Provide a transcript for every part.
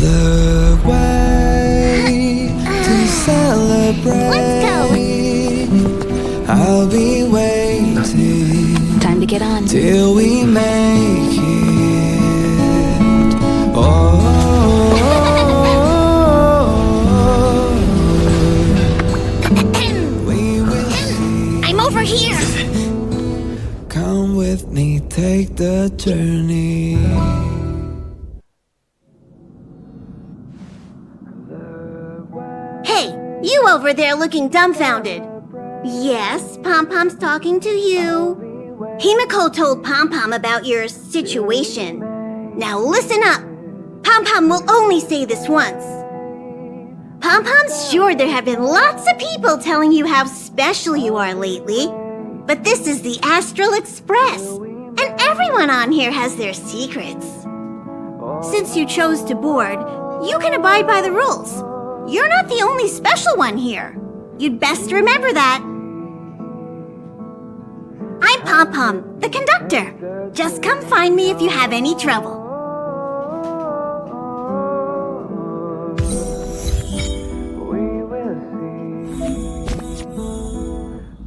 The way to celebrate. Let's go. I'll be waiting. Time to get on. Till we make it. Oh. We will see. I'm over here. Come with me, take the journey. Hey, you over there looking dumbfounded. Yes, Pom-Pom's talking to you. Himiko told Pom-Pom about your situation. Now listen up. Pom-Pom will only say this once. Pom-Pom's sure there have been lots of people telling you how special you are lately. But this is the Astral Express, and everyone on here has their secrets. Since you chose to board, you can abide by the rules. You're not the only special one here. You'd best remember that. I'm Pom-Pom, the conductor. Just come find me if you have any trouble. We will see.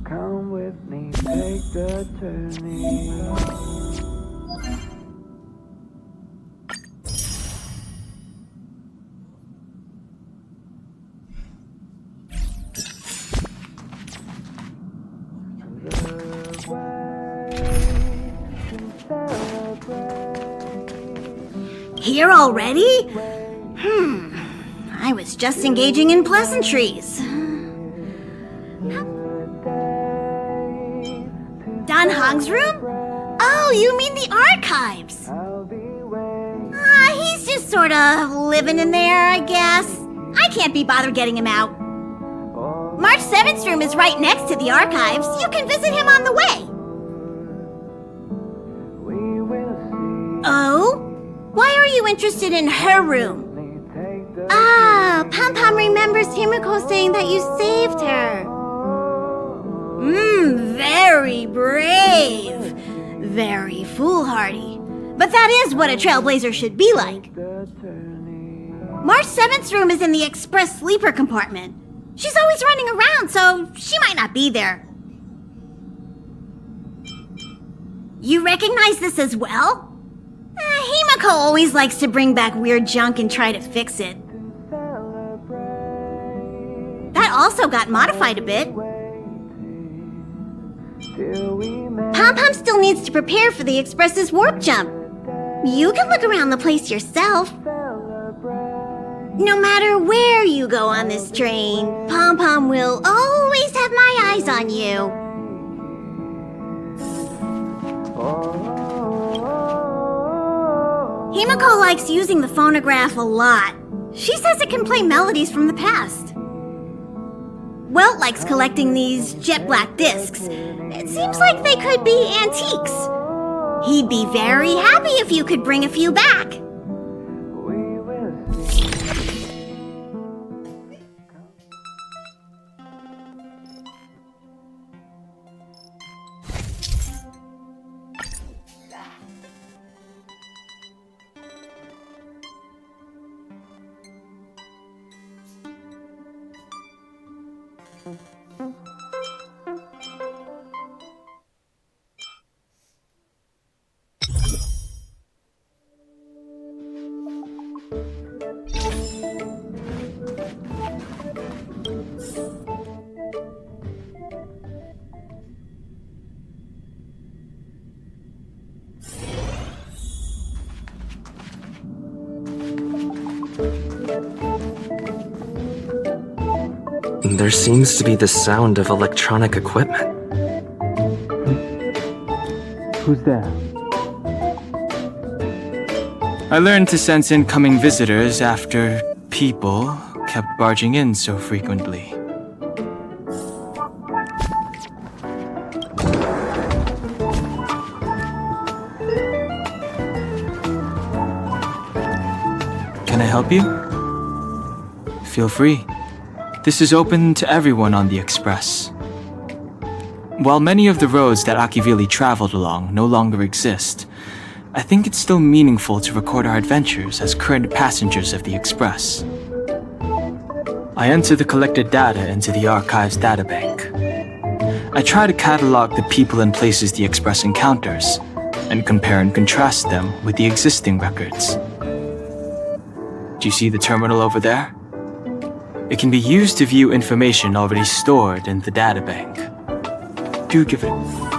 Come with me, take the journey. Here already? I was just engaging in pleasantries. Dan Hong's room? Oh, you mean the archives? He's just sort of living in there, I guess. I can't be bothered getting him out. March 7th's room is right next to the archives. You can visit him on the way. Oh? Why are you interested in her room? Pom-Pom remembers Himiko saying that you saved her. Very brave. Very foolhardy. But that is what a trailblazer should be like. March 7th's room is in the express sleeper compartment. She's always running around, so she might not be there. You recognize this as well? Himiko always likes to bring back weird junk and try to fix it. That also got modified a bit. Pom-Pom still needs to prepare for the Express's warp jump. You can look around the place yourself. No matter where you go on this train, Pom-Pom will always have my eyes on you. Himiko likes using the phonograph a lot. She says it can play melodies from the past. Welt likes collecting these jet black discs. It seems like they could be antiques. He'd be very happy if you could bring a few back. There seems to be the sound of electronic equipment. Who's there? I learned to sense incoming visitors after people kept barging in so frequently. Can I help you? Feel free. This is open to everyone on the Express. While many of the roads that Akivili traveled along no longer exist, I think it's still meaningful to record our adventures as current passengers of the Express. I enter the collected data into the Archives databank. I try to catalog the people and places the Express encounters, and compare and contrast them with the existing records. Do you see the terminal over there? It can be used to view information already stored in the databank. Do give it a...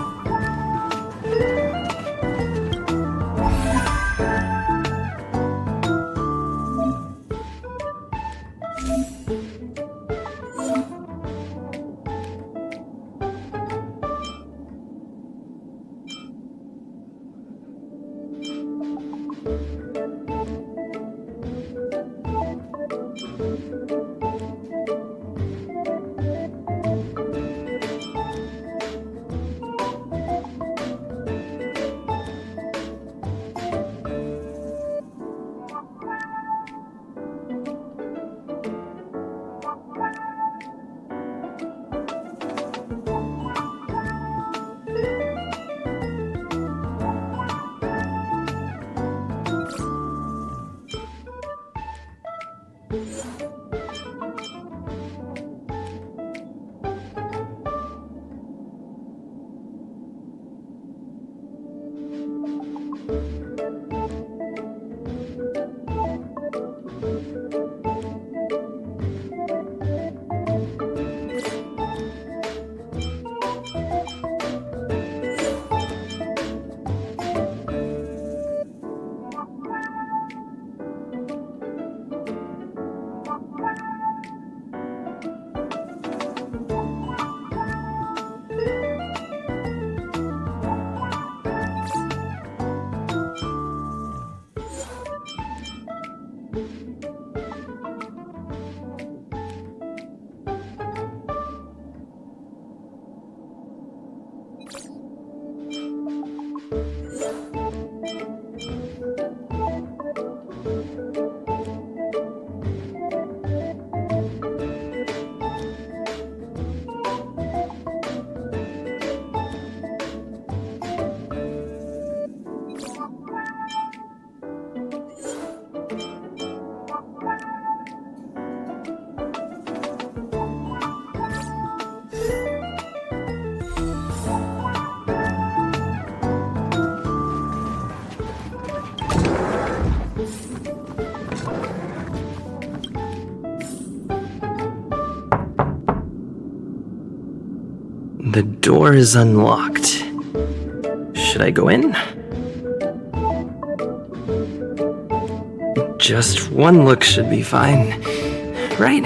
The door is unlocked. Should I go in? Just one look should be fine, right?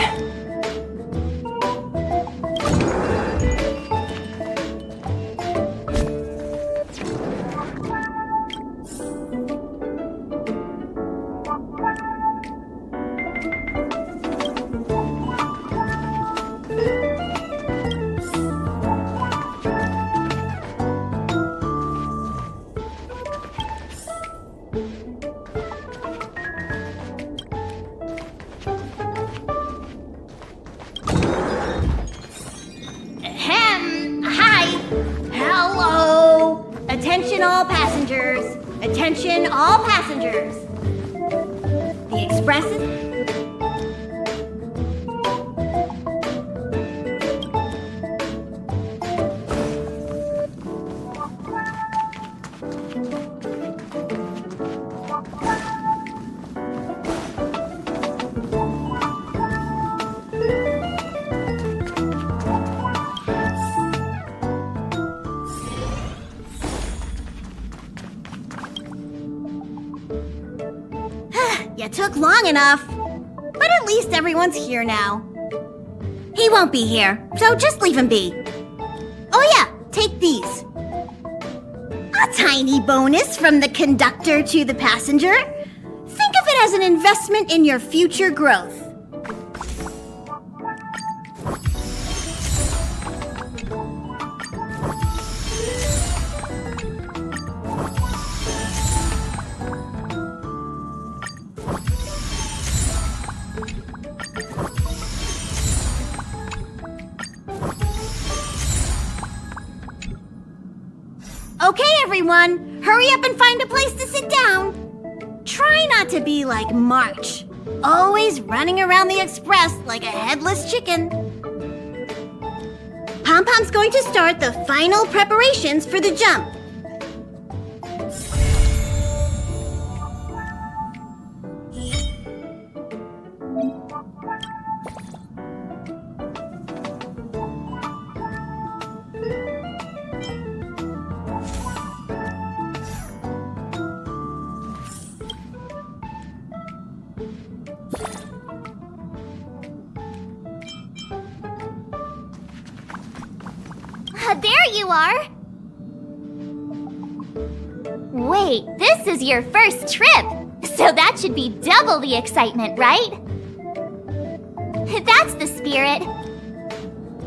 Attention all passengers! Attention all passengers! The Express is... You took long enough. But at least everyone's here now. He won't be here, so just leave him be. Oh yeah, take these. A tiny bonus from the conductor to the passenger. Think of it as an investment in your future growth. Okay, everyone, hurry up and find a place to sit down. Try not to be like March, always running around the express like a headless chicken. Pom-Pom's going to start the final preparations for the jump. There you are! Wait, this is your first trip, so that should be double the excitement, right? That's the spirit.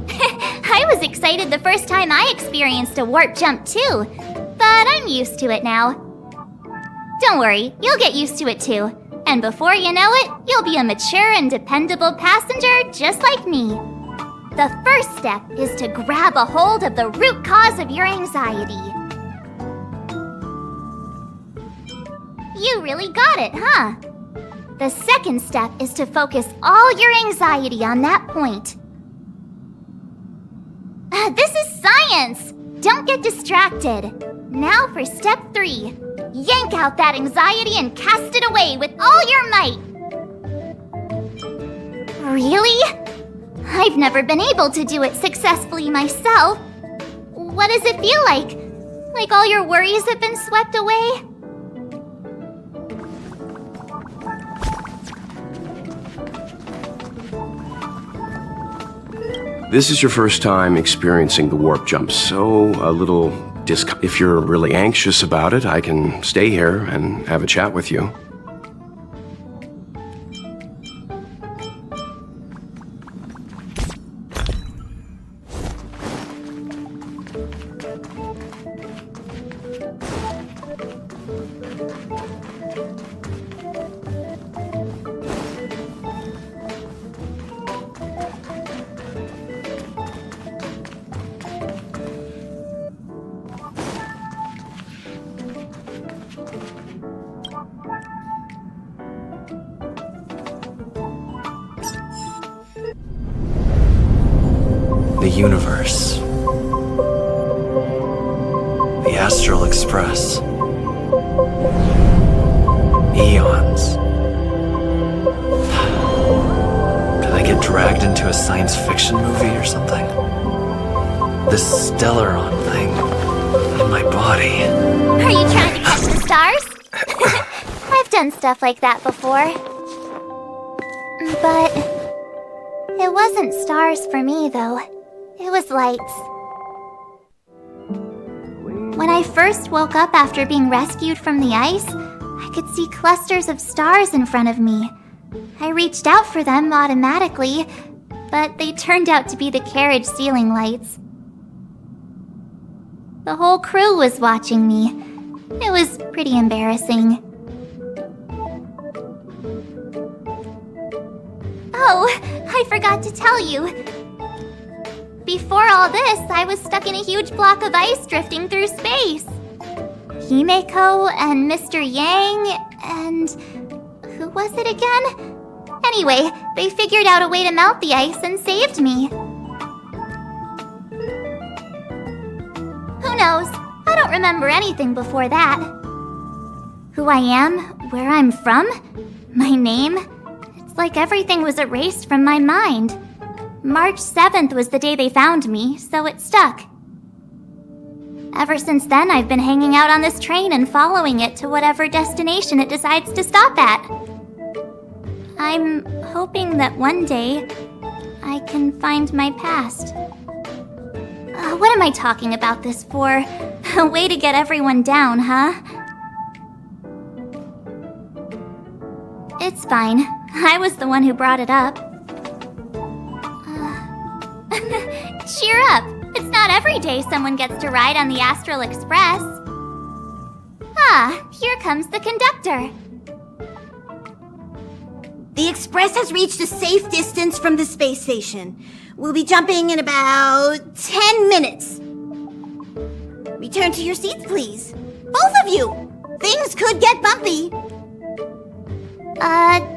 I was excited the first time I experienced a warp jump too, but I'm used to it now. Don't worry, you'll get used to it too, and before you know it, you'll be a mature and dependable passenger just like me. The first step is to grab a hold of the root cause of your anxiety. You really got it, huh? The second step is to focus all your anxiety on that point. This is science! Don't get distracted. Now for step 3. Yank out that anxiety and cast it away with all your might. Really? I've never been able to do it successfully myself. What does it feel like? Like all your worries have been swept away? This is your first time experiencing the warp jump, so a little if you're really anxious about it, I can stay here and have a chat with you. The universe. The Astral Express. Eons. Did I get dragged into a science fiction movie or something? This Stellaron thing in my body. Are you trying to catch the stars? I've done stuff like that before. But it wasn't stars for me, though. It was lights. When I first woke up after being rescued from the ice, I could see clusters of stars in front of me. I reached out for them automatically, but they turned out to be the carriage ceiling lights. The whole crew was watching me. It was pretty embarrassing. Oh, I forgot to tell you. Before all this, I was stuck in a huge block of ice drifting through space. Himeko and Mr. Yang and... who was it again? Anyway, they figured out a way to melt the ice and saved me. Who knows? I don't remember anything before that. Who I am, where I'm from, my name, it's like everything was erased from my mind. March 7th was the day they found me, so it stuck. Ever since then, I've been hanging out on this train and following it to whatever destination it decides to stop at. I'm hoping that one day I can find my past. What am I talking about this for? A way to get everyone down, huh? It's fine. I was the one who brought it up. Cheer up! It's not every day someone gets to ride on the Astral Express. Ah, here comes the conductor. The Express has reached a safe distance from the space station. We'll be jumping in about 10 minutes. Return to your seats, please. Both of you! Things could get bumpy.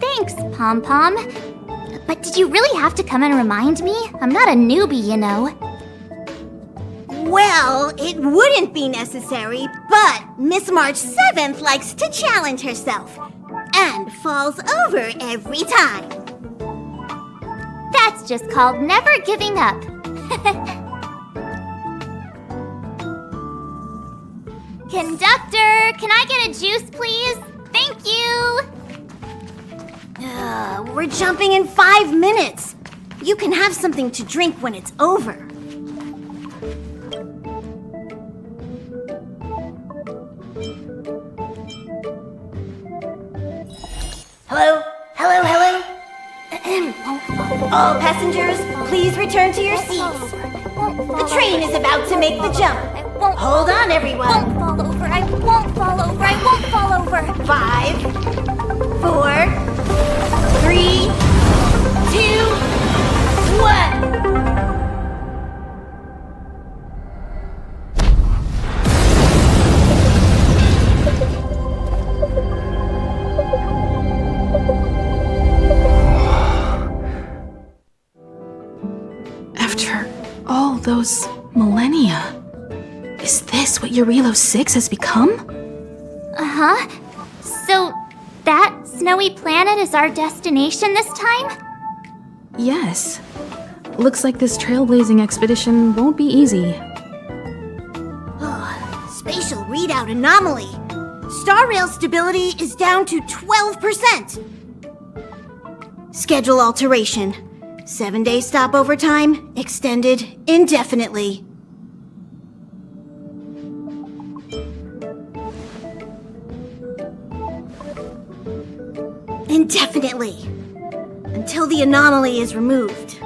Thanks, Pom Pom. But did you really have to come and remind me? I'm not a newbie, you know. Well, it wouldn't be necessary, but Miss March 7th likes to challenge herself and falls over every time. That's just called never giving up. Conductor, can I get a juice, please? Thank you! We're jumping in 5 minutes. You can have something to drink when it's over. Hello? Hello, hello? All passengers, please return to your seats. The train is about to make the jump. Hold on, everyone. I won't fall over. I won't fall over. I won't fall over. 5, 4, 3, 2, 1. After all those millennia, is this what Eurilo 6 has become? Uh-huh. So, that snowy planet is our destination this time? Yes. Looks like this trailblazing expedition won't be easy. Spatial readout anomaly. Star rail stability is down to 12%. Schedule alteration. 7-day stopover time extended indefinitely. Indefinitely. Until the anomaly is removed.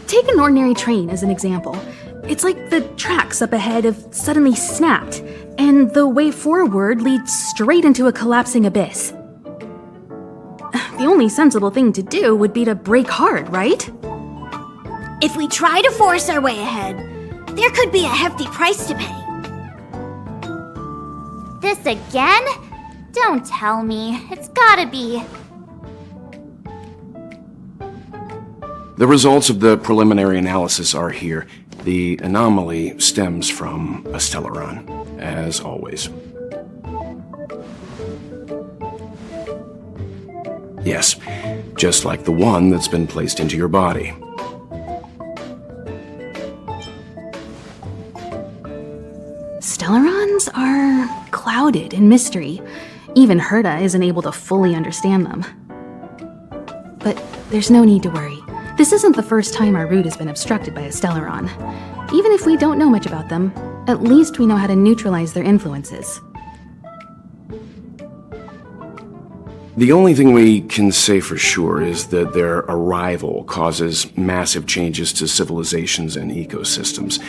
Take an ordinary train as an example. It's like the tracks up ahead have suddenly snapped, and the way forward leads straight into a collapsing abyss. The only sensible thing to do would be to brake hard, right? If we try to force our way ahead, there could be a hefty price to pay. This again? Don't tell me. It's gotta be. The results of the preliminary analysis are here. The anomaly stems from a Stellaron, as always. Yes, just like the one that's been placed into your body. Stellarons are clouded in mystery. Even Herta isn't able to fully understand them. But there's no need to worry. This isn't the first time our route has been obstructed by a Stellaron. Even if we don't know much about them, at least we know how to neutralize their influences. The only thing we can say for sure is that their arrival causes massive changes to civilizations and ecosystems.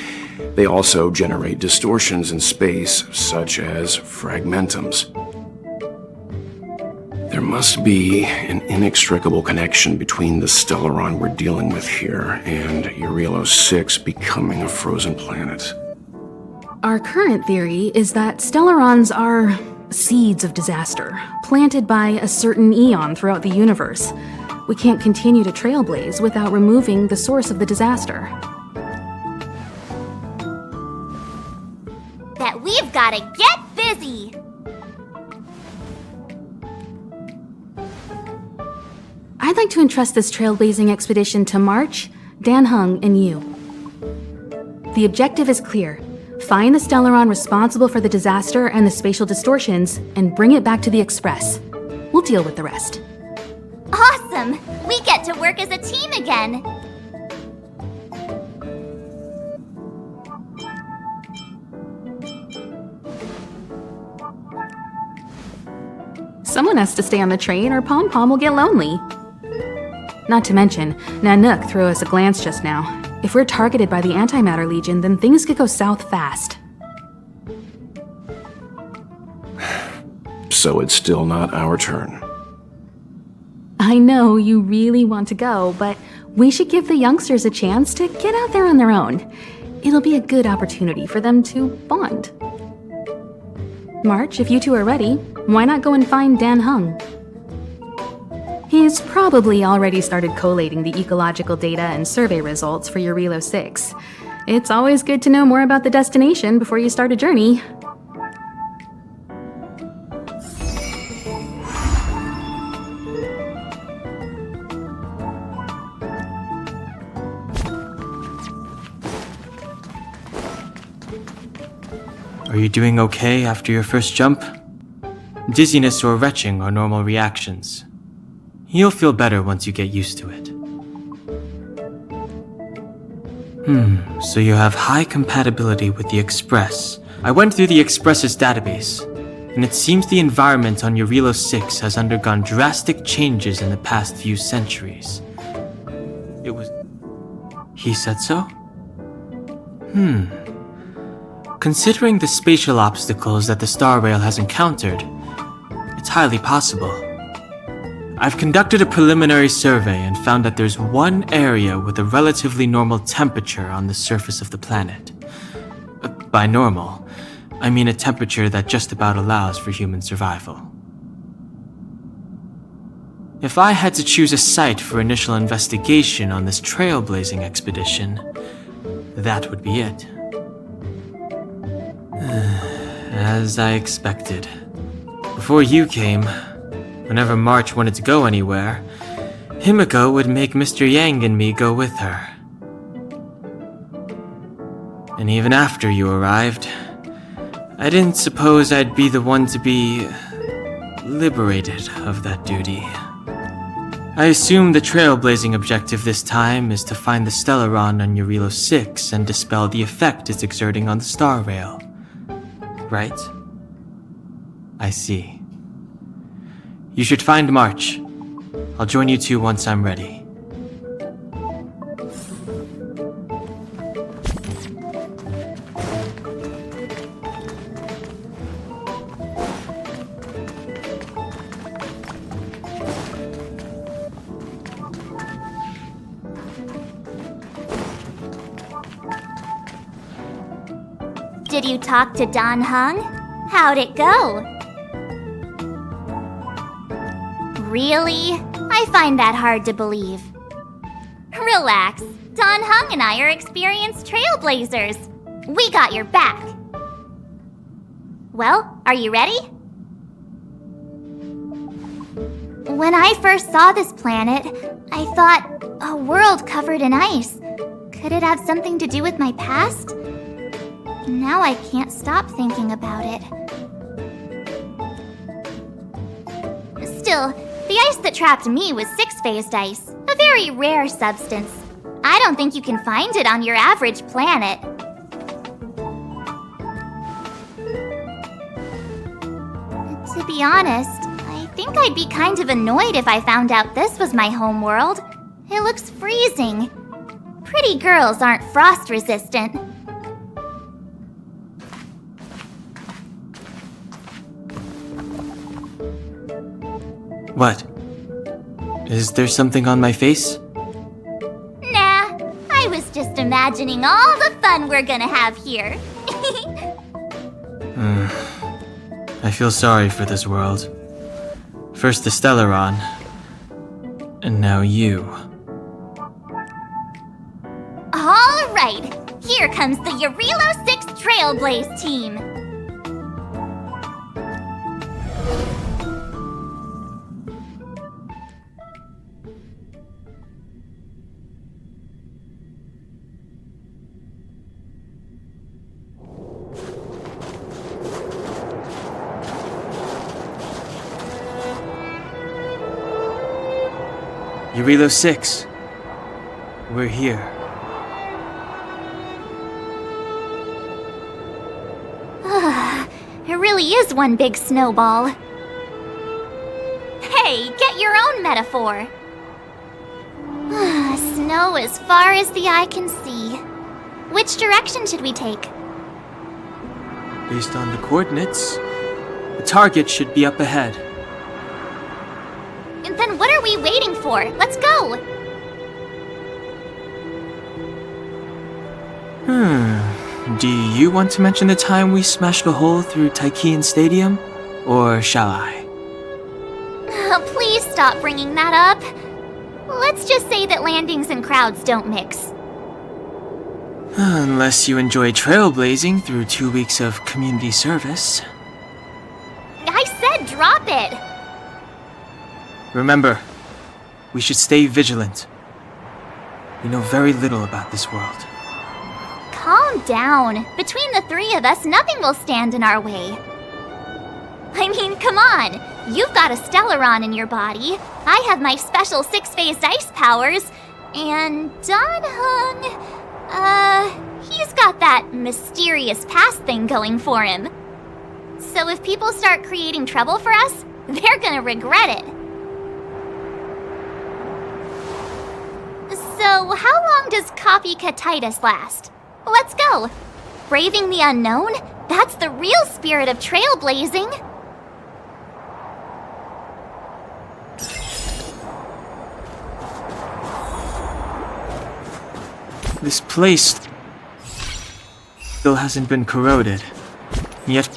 They also generate distortions in space, such as fragmentums. There must be an inextricable connection between the Stellaron we're dealing with here and Eurilo 6 becoming a frozen planet. Our current theory is that Stellarons are seeds of disaster, planted by a certain eon throughout the universe. We can't continue to trailblaze without removing the source of the disaster. That we've gotta get busy! I'd like to entrust this trailblazing expedition to March, Dan Hung, and you. The objective is clear. Find the Stellaron responsible for the disaster and the spatial distortions, and bring it back to the Express. We'll deal with the rest. Awesome! We get to work as a team again! Someone has to stay on the train or Pom Pom will get lonely. Not to mention, Nanook threw us a glance just now. If we're targeted by the Antimatter Legion, then things could go south fast. So it's still not our turn. I know you really want to go, but we should give the youngsters a chance to get out there on their own. It'll be a good opportunity for them to bond. March, if you two are ready, why not go and find Dan Hung? He's probably already started collating the ecological data and survey results for your Relo 6. It's always good to know more about the destination before you start a journey. Are you doing okay after your first jump? Dizziness or retching are normal reactions. You'll feel better once you get used to it. So you have high compatibility with the Express. I went through the Express's database, and it seems the environment on your Relo 6 has undergone drastic changes in the past few centuries. It was... He said so? Considering the spatial obstacles that the Star Rail has encountered, it's highly possible. I've conducted a preliminary survey and found that there's one area with a relatively normal temperature on the surface of the planet. By normal, I mean a temperature that just about allows for human survival. If I had to choose a site for initial investigation on this trailblazing expedition, that would be it. As I expected. Before you came, whenever March wanted to go anywhere, Himiko would make Mr. Yang and me go with her. And even after you arrived, I didn't suppose I'd be the one to be liberated of that duty. I assume the trailblazing objective this time is to find the Stellaron on your Relo 6 and dispel the effect it's exerting on the Star Rail. Right? I see. You should find March. I'll join you two once I'm ready. Did you talk to Dan Hung? How'd it go? Really? I find that hard to believe. Relax. Dan Hung and I are experienced trailblazers. We got your back. Well, are you ready? When I first saw this planet, I thought, a world covered in ice. Could it have something to do with my past? Now I can't stop thinking about it. Still, the ice that trapped me was six-phased ice, a very rare substance. I don't think you can find it on your average planet. To be honest, I think I'd be kind of annoyed if I found out this was my home world. It looks freezing. Pretty girls aren't frost-resistant. What? Is there something on my face? Nah, I was just imagining all the fun we're gonna have here. I feel sorry for this world. First the Stellaron, and now you. All right, here comes the Relo 6 Trailblaze team. Relo 6. We're here. It really is one big snowball. Hey, get your own metaphor. Snow as far as the eye can see. Which direction should we take? Based on the coordinates, the target should be up ahead. And then what are we waiting for? Let's go! Do you want to mention the time we smashed a hole through Taikian Stadium? Or shall I? Please stop bringing that up. Let's just say that landings and crowds don't mix. Unless you enjoy trailblazing through 2 weeks of community service. I said drop it! Remember, we should stay vigilant. We know very little about this world. Calm down. Between the three of us, nothing will stand in our way. I mean, come on! You've got a Stellaron in your body. I have my special 6-phased ice powers. And Dan-hung... he's got that mysterious past thing going for him. So if people start creating trouble for us, they're gonna regret it. So how long does copycatitis last? Let's go. Braving the unknown? That's the real spirit of trailblazing. This place still hasn't been corroded, yet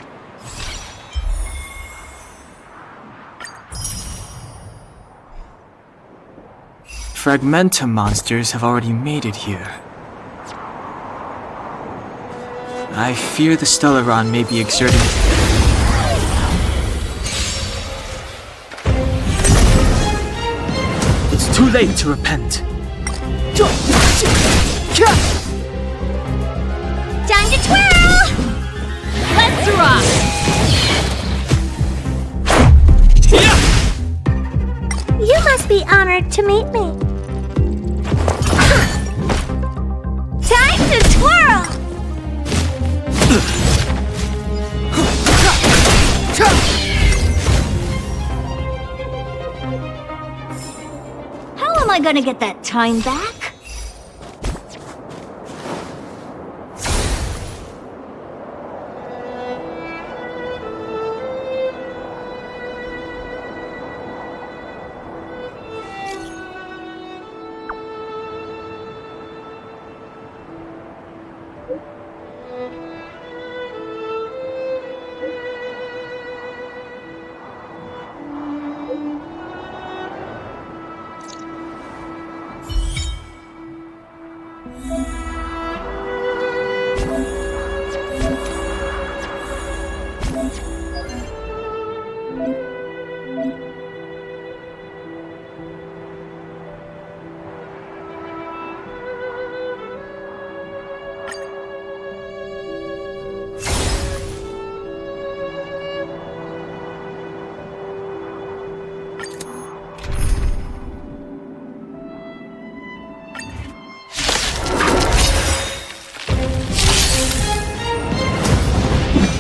Fragmentum monsters have already made it here. I fear the Stellaron may be exerting... It's too late to repent. Time to twirl! Let's rock! You must be honored to meet me. Time to twirl! How am I gonna get that time back?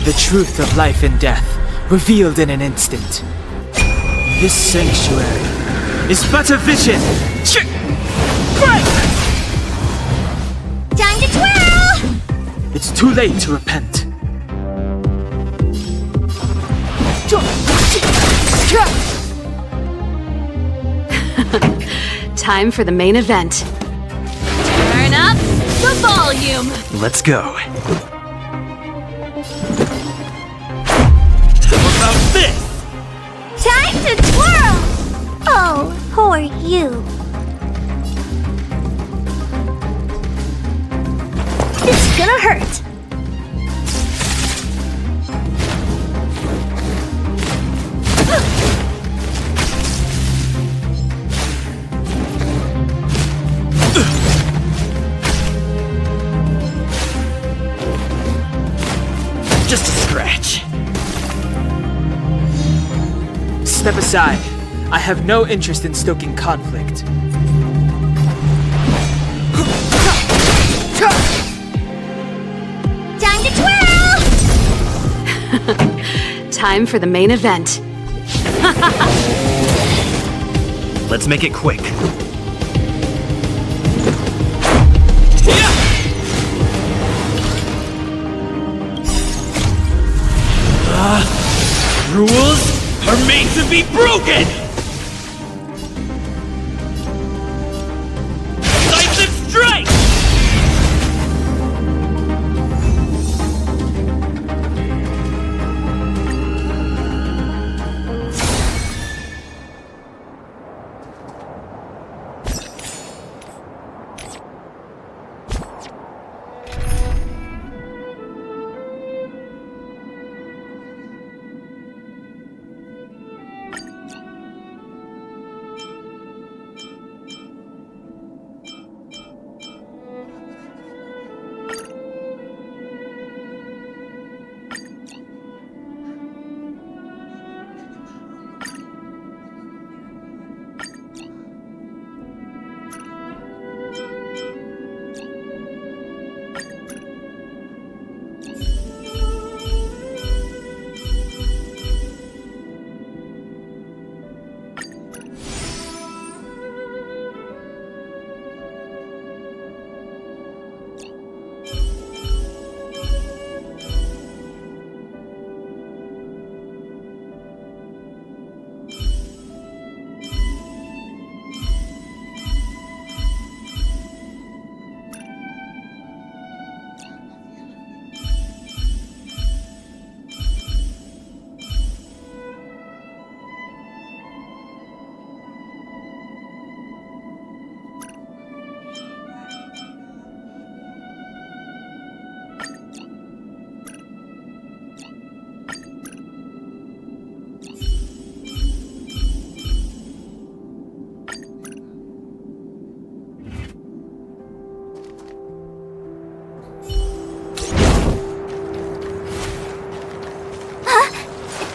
The truth of life and death, revealed in an instant. This sanctuary is but a vision! Time to twirl! It's too late to repent. Time for the main event. Turn up the volume! Let's go. Time to twirl! Oh, who are you? It's gonna hurt. Just a scratch. Step aside. I have no interest in stoking conflict. Time to twirl! Time for the main event. Let's make it quick. Rules are made to be broken! Decisive strike!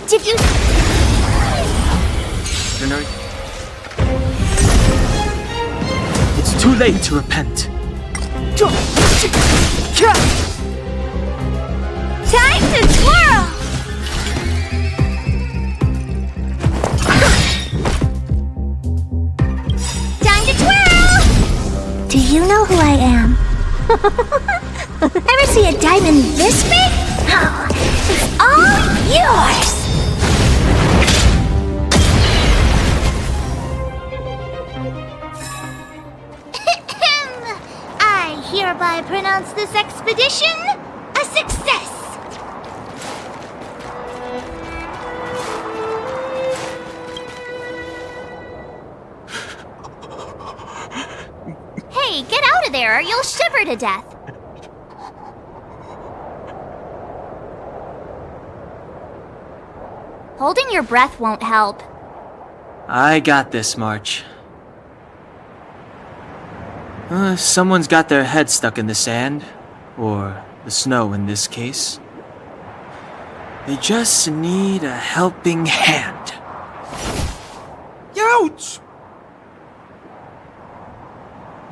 Did you... It's too late to repent. Time to twirl! Time to twirl! Do you know who I am? Ever see a diamond this big? Oh, it's all yours! I hereby pronounce this expedition a success! Hey, get out of there or you'll shiver to death! Holding your breath won't help. I got this, March. Someone's got their head stuck in the sand, or the snow in this case. They just need a helping hand. Ouch!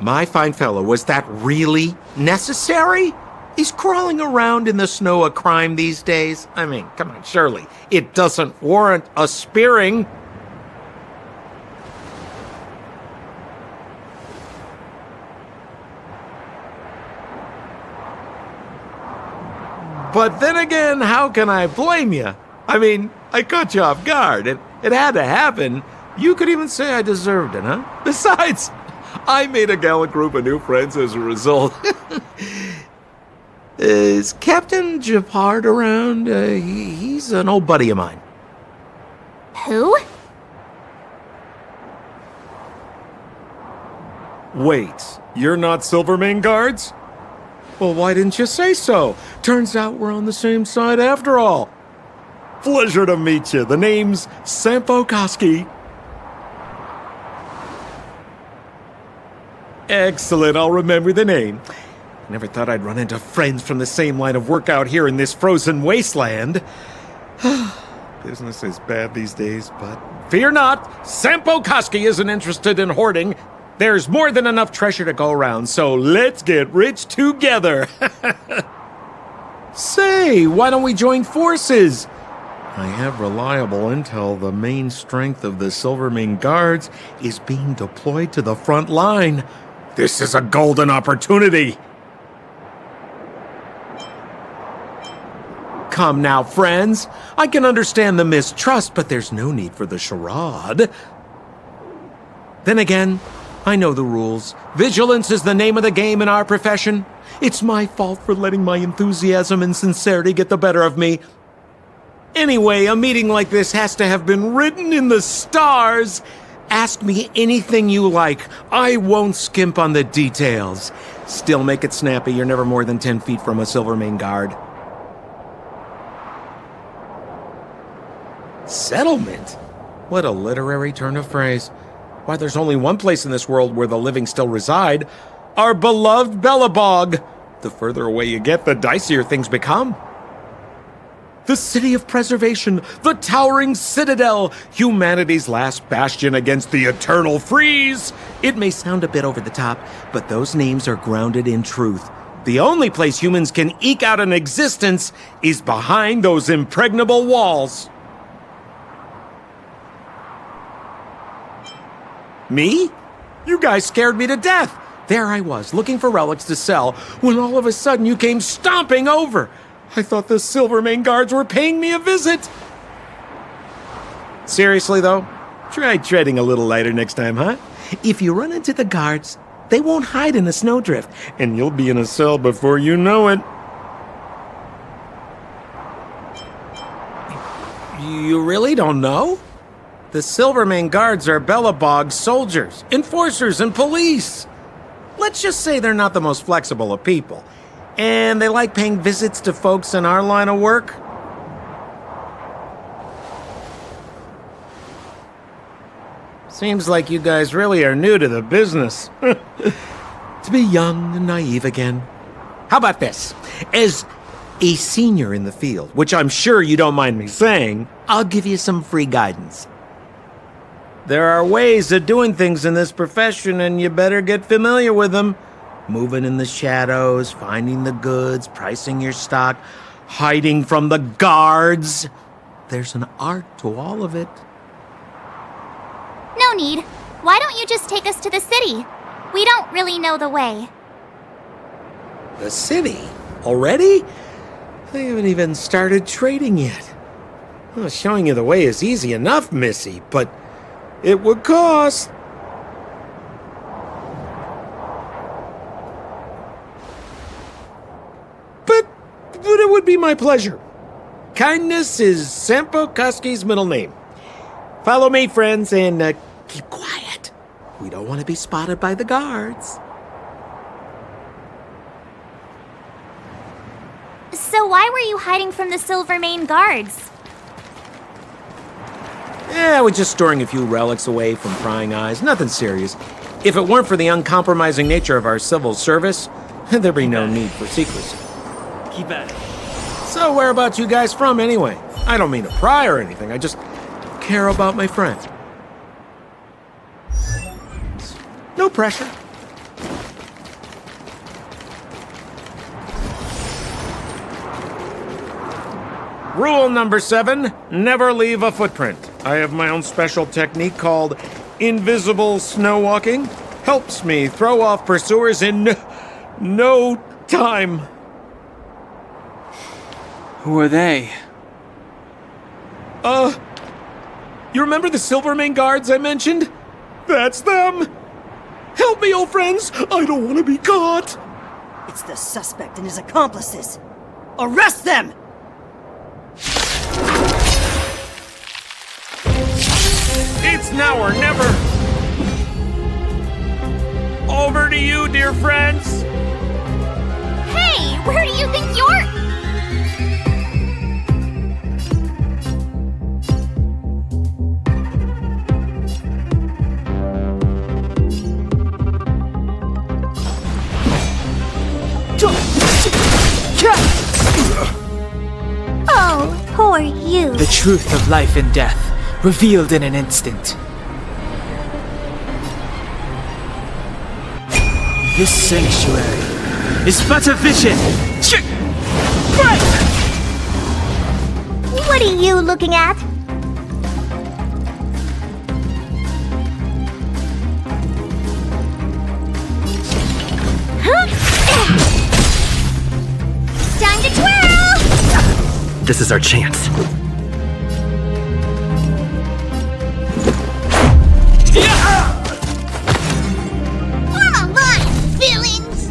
My fine fellow, was that really necessary? Is crawling around in the snow a crime these days? I mean, come on, surely it doesn't warrant a spearing. But then again, how can I blame you? I mean, I caught you off guard. It had to happen. You could even say I deserved it, huh? Besides, I made a gallant group of new friends as a result. Is Captain Japard around? He's an old buddy of mine. Who? Wait, you're not Silvermane guards? Well, why didn't you say so? Turns out we're on the same side after all. Pleasure to meet you. The name's Sampo Koski. Excellent, I'll remember the name. Never thought I'd run into friends from the same line of work out here in this frozen wasteland. Business is bad these days, but fear not, Sampo Koski isn't interested in hoarding. There's more than enough treasure to go around, so let's get rich together. Say, why don't we join forces? I have reliable intel the main strength of the Silvermane guards is being deployed to the front line. This is a golden opportunity. Come now, friends. I can understand the mistrust, but there's no need for the charade. Then again, I know the rules. Vigilance is the name of the game in our profession. It's my fault for letting my enthusiasm and sincerity get the better of me. Anyway, a meeting like this has to have been written in the stars. Ask me anything you like. I won't skimp on the details. Still make it snappy. You're never more than 10 feet from a Silvermane guard. Settlement? What a literary turn of phrase. Why, there's only one place in this world where the living still reside. Our beloved Bellabog. The further away you get, the dicier things become. The city of preservation, the towering citadel, humanity's last bastion against the eternal freeze. It may sound a bit over the top, but those names are grounded in truth. The only place humans can eke out an existence is behind those impregnable walls. Me? You guys scared me to death. There I was, looking for relics to sell, when all of a sudden you came stomping over. I thought the Silvermane guards were paying me a visit. Seriously, though, try treading a little lighter next time, huh? If you run into the guards, they won't hide in a snowdrift, and you'll be in a cell before you know it. You really don't know? The Silvermane guards are Bellabog soldiers, enforcers, and police. Let's just say they're not the most flexible of people. And they like paying visits to folks in our line of work. Seems like you guys really are new to the business. To be young and naive again. How about this? As a senior in the field, which I'm sure you don't mind me saying, I'll give you some free guidance. There are ways of doing things in this profession, and you better get familiar with them. Moving in the shadows, finding the goods, pricing your stock, hiding from the guards. There's an art to all of it. No need. Why don't you just take us to the city? We don't really know the way. The city? Already? I haven't even started trading yet. Well, showing you the way is easy enough, Missy, but it would cost. But it would be my pleasure. Kindness is Sampo Kuski's middle name. Follow me, friends, and keep quiet. We don't want to be spotted by the guards. So why were you hiding from the Silvermane guards? Yeah, we're just storing a few relics away from prying eyes. Nothing serious. If it weren't for the uncompromising nature of our civil service, there'd be no need for secrecy. Keep at it. So whereabouts you guys from, anyway? I don't mean to pry or anything. I just care about my friend. No pressure. Rule number 7, never leave a footprint. I have my own special technique called invisible snow walking. Helps me throw off pursuers in no time. Who are they? You remember the Silvermane guards I mentioned? That's them! Help me, old friends! I don't want to be caught! It's the suspect and his accomplices. Arrest them! It's now or never! Over to you, dear friends! Hey, where do you think you're... Oh, poor you. The truth of life and death, revealed in an instant. This sanctuary is but a vision. What are you looking at? Time to twirl! This is our chance. Come on, villains!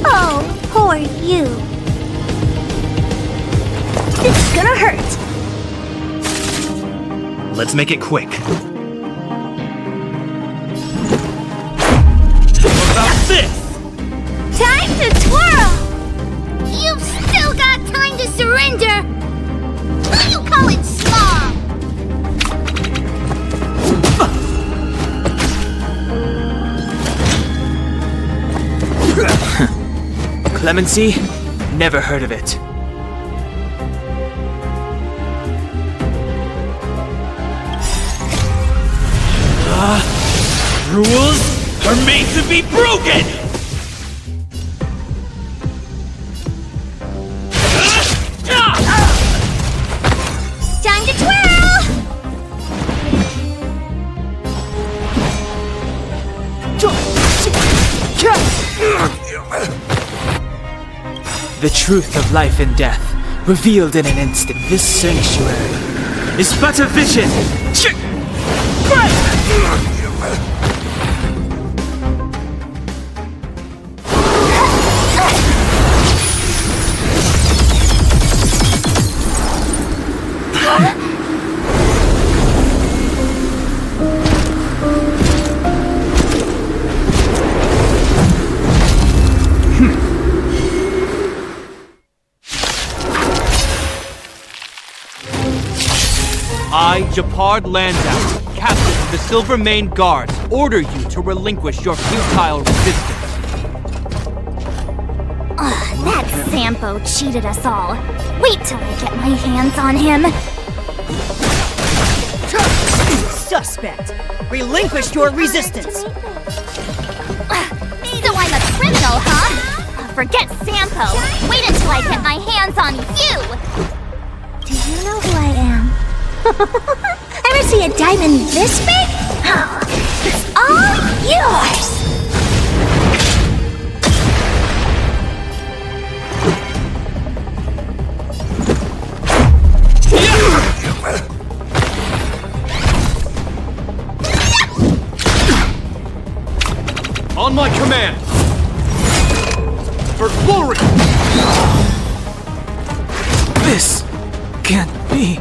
Oh, poor you. This is gonna hurt. Let's make it quick. About this! Time to twirl! You've still got time to surrender! Who you calling small? Clemency? Never heard of it. Rules are made to be broken! Time to twirl! The truth of life and death, revealed in an instant. This sanctuary is but a vision. Shepard Landau, captain of the Silvermane Guards, order you to relinquish your futile resistance. That Sampo cheated us all. Wait till I get my hands on him. Suspect! Relinquish your resistance! So I'm a criminal, huh? Forget Sampo. Wait until I get my hands on you! Do you know who I am? Ever see a diamond this big? It's all yours! On my command! For glory! This can't be.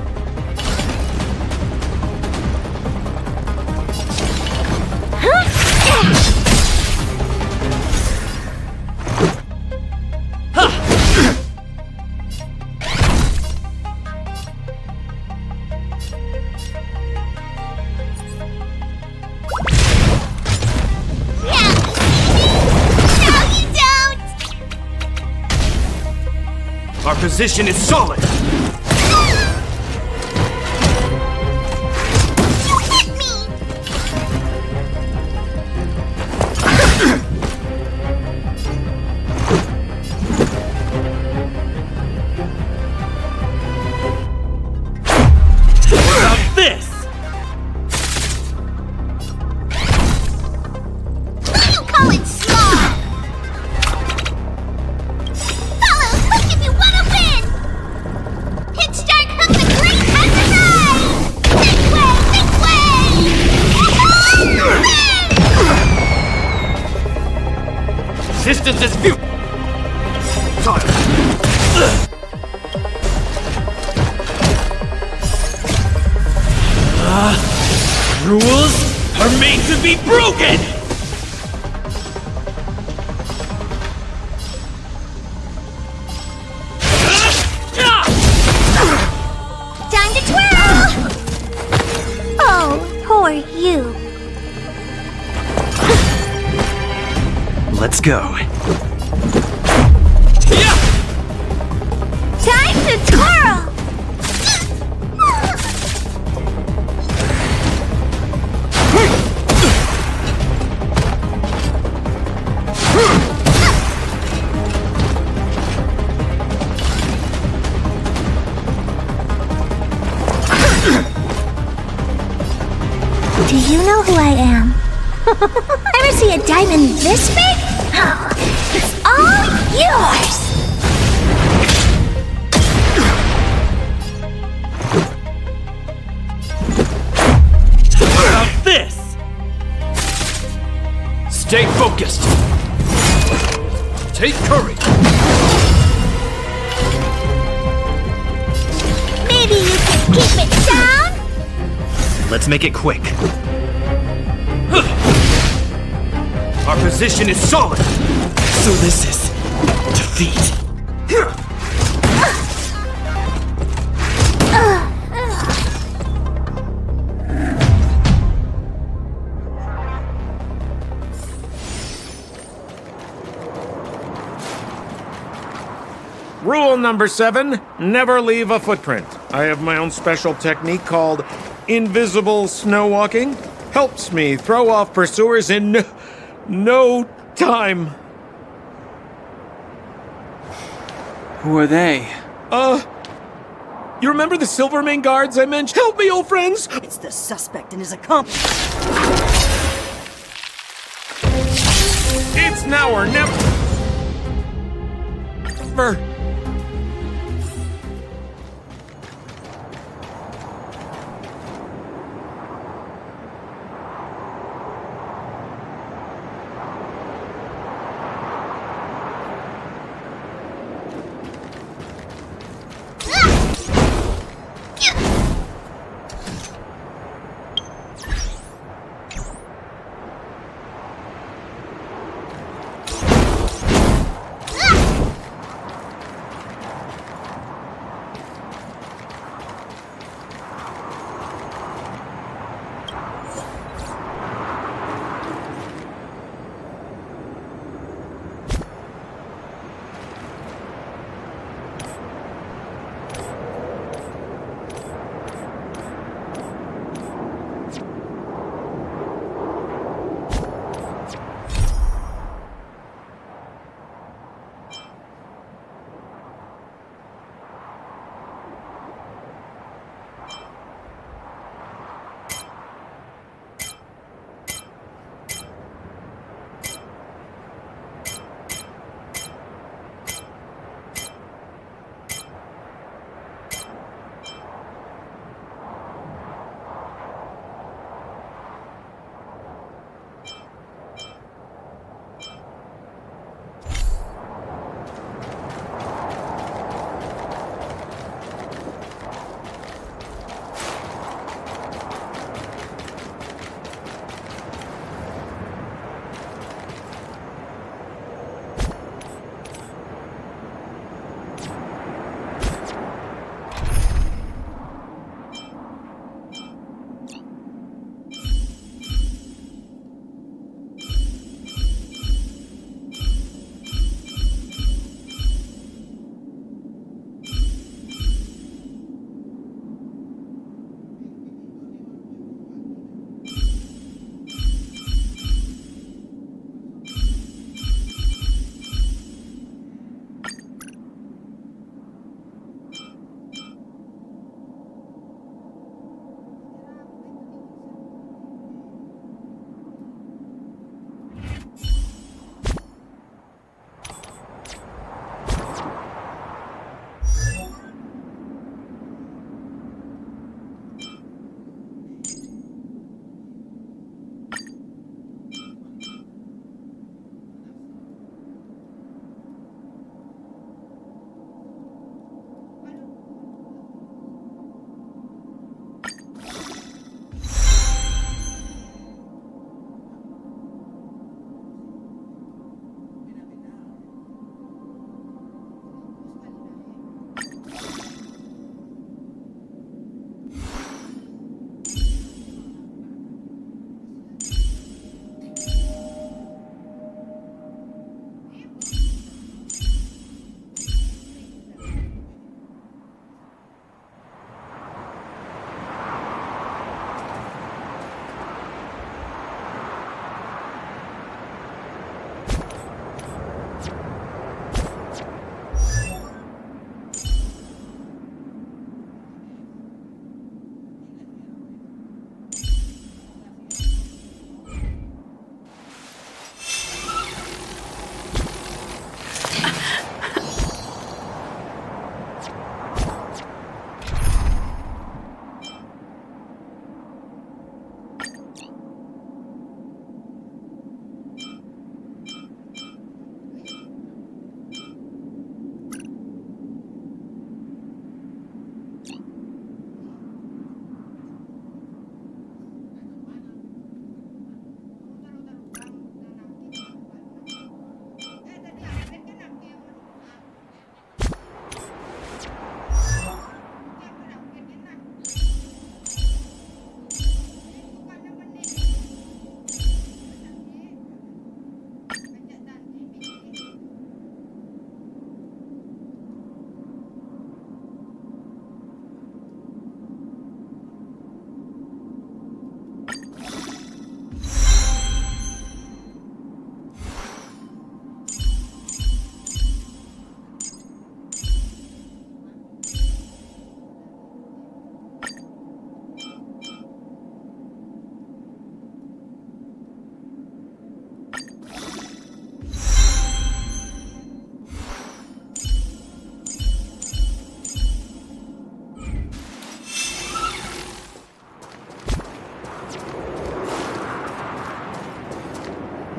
Our position is solid! Resistance is futile! Rules are made to be broken! Time to twirl! Oh, poor you. Let's go. Time to twirl! Do you know who I am? Ever see a diamond this big? It's all yours! What about this? Stay focused! Take courage! Maybe you can keep it down? Let's make it quick. Our position is solid! So this is defeat. Rule number 7, never leave a footprint. I have my own special technique called invisible snow walking. Helps me throw off pursuers in no time. Who are they? You remember the Silvermane Guards I mentioned? Help me, old friends! It's the suspect and his accomplice. It's now or never.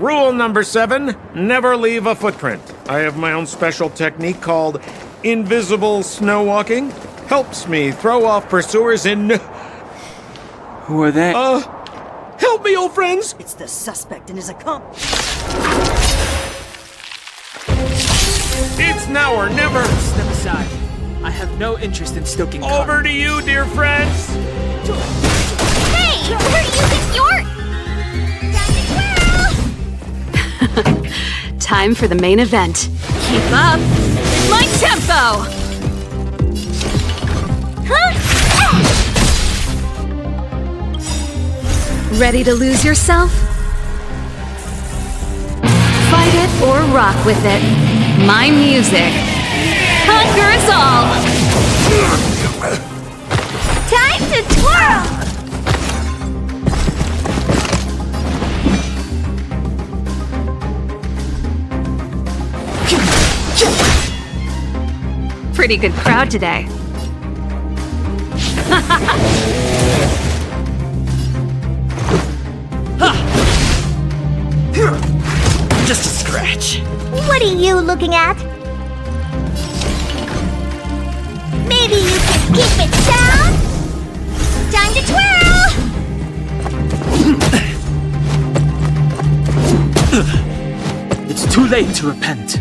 Rule number 7, never leave a footprint. I have my own special technique called invisible snow walking. Helps me throw off pursuers in... Who are they? Help me, old friends! It's the suspect and his accomplice. It's now or never! Step aside. I have no interest in stoking Over to you, dear friends! Hey! We're using your... Time for the main event. Keep up with my tempo! Ready to lose yourself? Fight it or rock with it. My music conquers all! Time to twirl! Pretty good crowd today. Just a scratch. What are you looking at? Maybe you can keep it down? Time to twirl! It's too late to repent.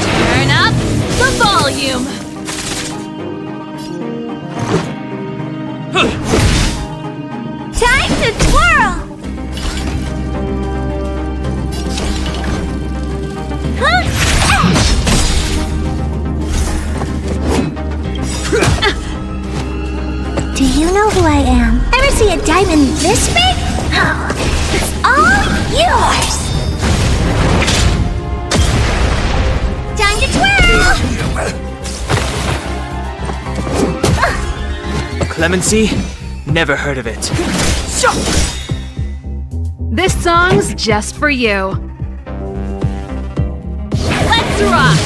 Turn up the volume! Time to twirl! Do you know who I am? Ever see a diamond this big? Oh, it's all yours! Time to twirl! Clemency? Never heard of it. This song's just for you. Let's rock!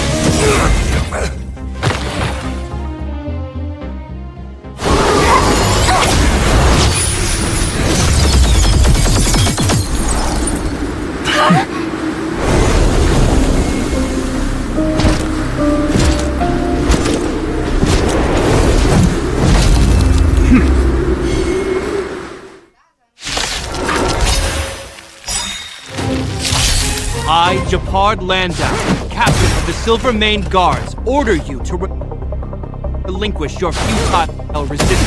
I, Japard Landau, captain of the Silver Mane Guards, order you to relinquish your futile resistance.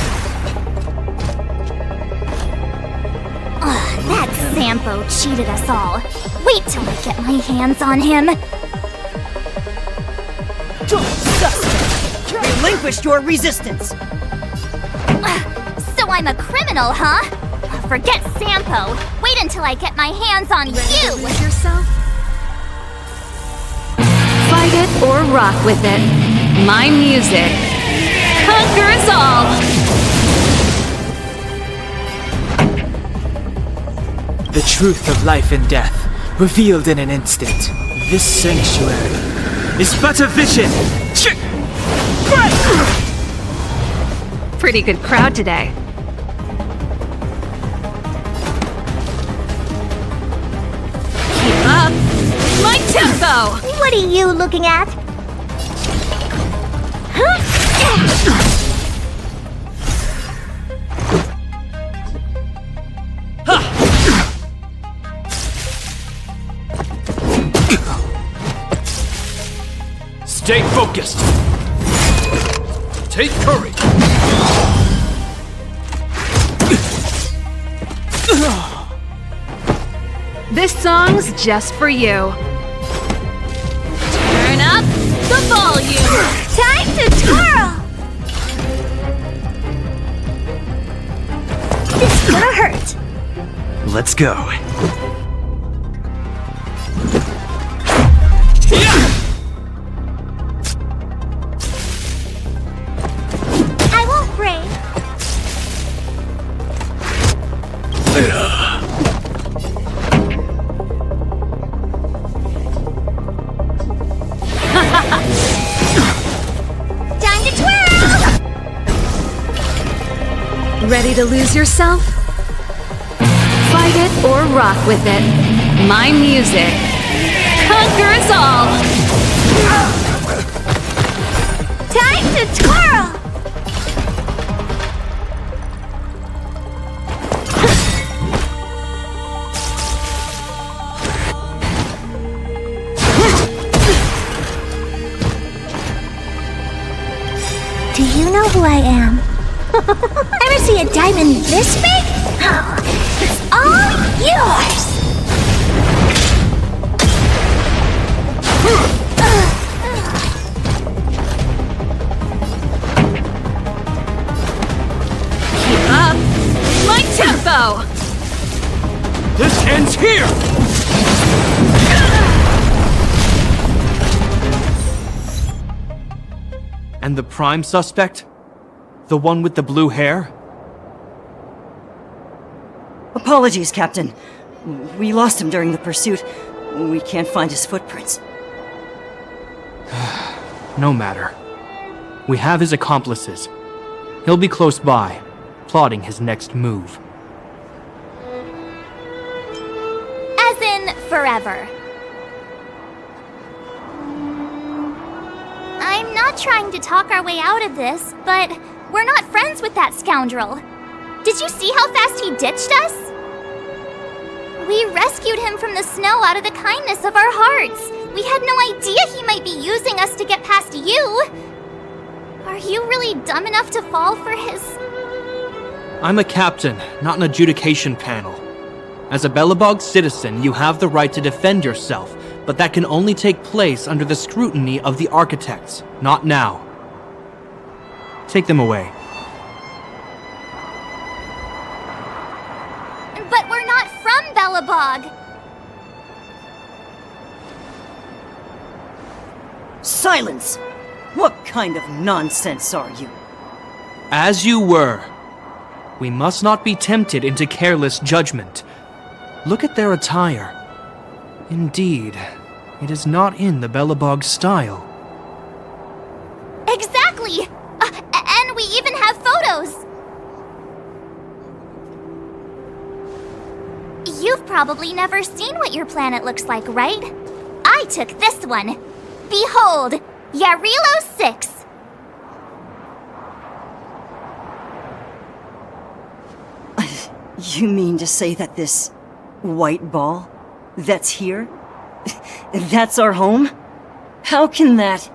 That Sampo cheated us all. Wait till I get my hands on him. Suspect! Relinquish your resistance! So I'm a criminal, huh? Forget Sampo. Wait until I get my hands on you. Lose yourself? Fight it or rock with it. My music conquers all! The truth of life and death, revealed in an instant. This sanctuary is but a vision! Pretty good crowd today. Keep up with my tempo! What are you looking at? Stay focused! Take courage! This song's just for you. Turn up the volume! Time to twirl! This is gonna hurt. Let's go. I won't break. to lose yourself? Fight it or rock with it. My music conquers all! Time to twirl! Do you know who I am? Ever see a diamond this big? It's all yours! Keep up! My tempo! This ends here! And the prime suspect? The one with the blue hair? Apologies, Captain. We lost him during the pursuit. We can't find his footprints. No matter. We have his accomplices. He'll be close by, plotting his next move. As in, forever. I'm not trying to talk our way out of this, but we're not friends with that scoundrel. Did you see how fast he ditched us? We rescued him from the snow out of the kindness of our hearts. We had no idea he might be using us to get past you. Are you really dumb enough to fall for his... I'm a captain, not an adjudication panel. As a Belobog citizen, you have the right to defend yourself, but that can only take place under the scrutiny of the architects, not now. Take them away. But we're not from Belobog! Silence! What kind of nonsense are you? As you were. We must not be tempted into careless judgment. Look at their attire. Indeed, it is not in the Belobog style. Exactly! And we even have photos! You've probably never seen what your planet looks like, right? I took this one. Behold, Yarilo 6. You mean to say that this white ball that's here, that's our home? How can that...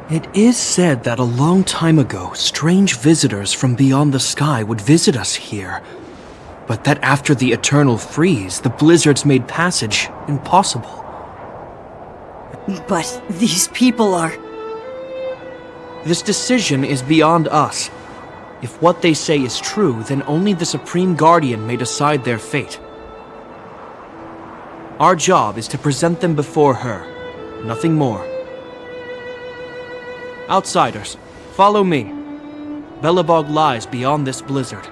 It is said that a long time ago, strange visitors from beyond the sky would visit us here. But that after the eternal freeze, the blizzards made passage impossible. But these people are... This decision is beyond us. If what they say is true, then only the Supreme Guardian may decide their fate. Our job is to present them before her, nothing more. Outsiders, follow me. Belobog lies beyond this blizzard.